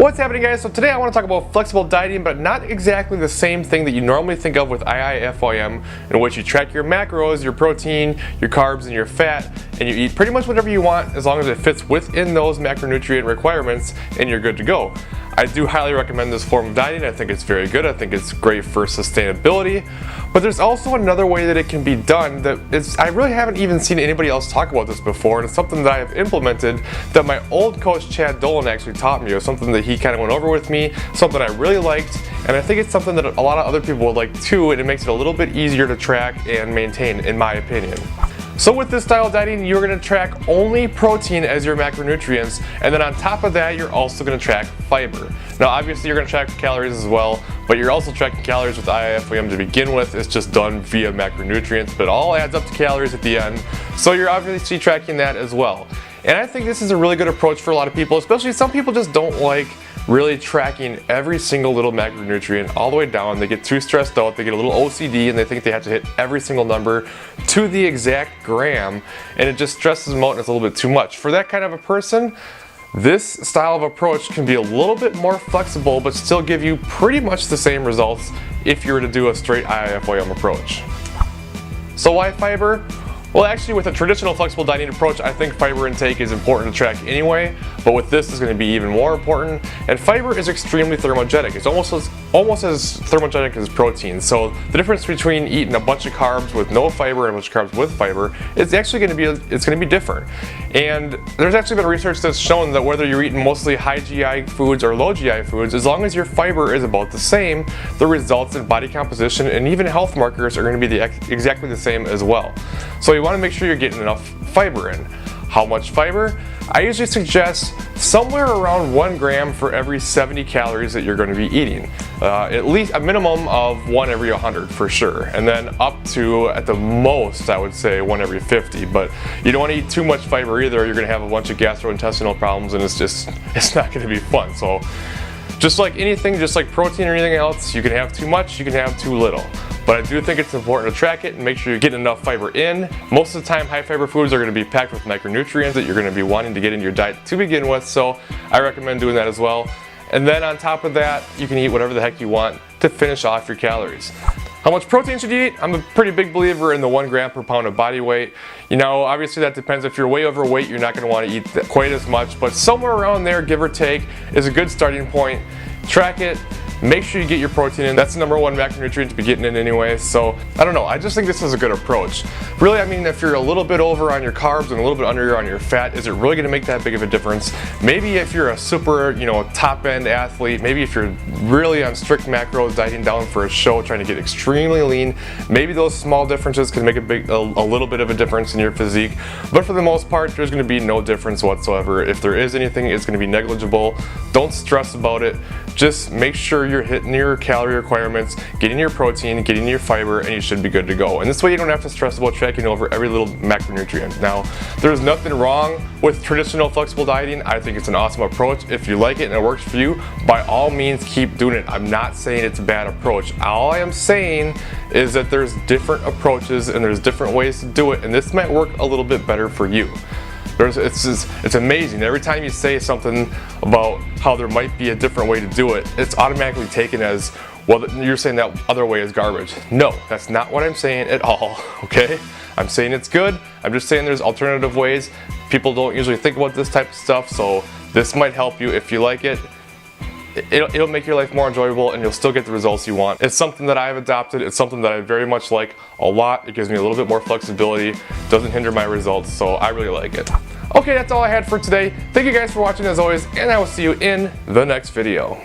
What's happening, guys? So today I want to talk about flexible dieting, but not exactly the same thing that you normally think of with IIFYM, in which you track your macros, your protein, your carbs, and your fat, and you eat pretty much whatever you want as long as it fits within those macronutrient requirements and you're good to go. I do highly recommend this form of dieting. I think it's very good. I think it's great for sustainability. But there's also another way that it can be done that I really haven't even seen anybody else talk about this before, and it's something that I have implemented that my old coach Chad Dolan actually taught me. It was something that he kind of went over with me, something I really liked, and I think it's something that a lot of other people would like too, and it makes it a little bit easier to track and maintain, in my opinion. So with this style of dieting, you're going to track only protein as your macronutrients, and then on top of that, you're also going to track fiber. Now obviously you're going to track calories as well, but you're also tracking calories with IIFYM to begin with. It's just done via macronutrients, but it all adds up to calories at the end. So you're obviously tracking that as well. And I think this is a really good approach for a lot of people, especially some people just don't like really tracking every single little macronutrient all the way down. They get too stressed out, they get a little OCD, and they think they have to hit every single number to the exact gram, and it just stresses them out and it's a little bit too much. For that kind of a person, this style of approach can be a little bit more flexible but still give you pretty much the same results if you were to do a straight IIFYM approach. So why fiber? Well, actually, with a traditional flexible dieting approach, I think fiber intake is important to track anyway, but with this, it's going to be even more important. And fiber is extremely thermogenic. It's almost as thermogenic as protein. So the difference between eating a bunch of carbs with no fiber and a bunch of carbs with fiber is actually going to be different. And there's actually been research that's shown that whether you're eating mostly high GI foods or low GI foods, as long as your fiber is about the same, the results in body composition and even health markers are going to be exactly the same as well. So you want to make sure you're getting enough fiber in. How much fiber? I usually suggest somewhere around 1 gram for every 70 calories that you're going to be eating. At least a minimum of 1 every 100 for sure. And then up to, at the most, I would say 1 every 50. But you don't want to eat too much fiber either. You're going to have a bunch of gastrointestinal problems and it's not going to be fun. So just like anything, just like protein or anything else, you can have too much, you can have too little. But I do think it's important to track it and make sure you're getting enough fiber in. Most of the time, high fiber foods are going to be packed with macronutrients that you're going to be wanting to get into your diet to begin with, so I recommend doing that as well. And then on top of that, you can eat whatever the heck you want to finish off your calories. How much protein should you eat? I'm a pretty big believer in the 1 gram per pound of body weight. You know, obviously that depends. If you're way overweight, you're not going to want to eat quite as much, but somewhere around there, give or take, is a good starting point. Track it. Make sure you get your protein in. That's the #1 macronutrient to be getting in anyway. So I don't know, I just think this is a good approach. Really, I mean, if you're a little bit over on your carbs and a little bit under on your fat, is it really going to make that big of a difference? Maybe if you're a super, top end athlete, maybe if you're really on strict macros, dieting down for a show, trying to get extremely lean, maybe those small differences can make a little bit of a difference in your physique. But for the most part, there's going to be no difference whatsoever. If there is anything, it's going to be negligible. Don't stress about it. Just make sure you're hitting your calorie requirements, getting your protein, getting your fiber, and you should be good to go. And this way you don't have to stress about tracking over every little macronutrient. Now, there's nothing wrong with traditional flexible dieting. I think it's an awesome approach. If you like it and it works for you, by all means keep doing it. I'm not saying it's a bad approach. All I am saying is that there's different approaches and there's different ways to do it, and this might work a little bit better for you. It's amazing. Every time you say something about how there might be a different way to do it, it's automatically taken as, well, you're saying that other way is garbage. No, that's not what I'm saying at all, okay? I'm saying it's good. I'm just saying there's alternative ways. People don't usually think about this type of stuff, so this might help you if you like it. It'll make your life more enjoyable and you'll still get the results you want. It's something that I've adopted. It's something that I very much like a lot. It gives me a little bit more flexibility, doesn't hinder my results, so I really like it. Okay, that's all I had for today. Thank you guys for watching as always, and I will see you in the next video.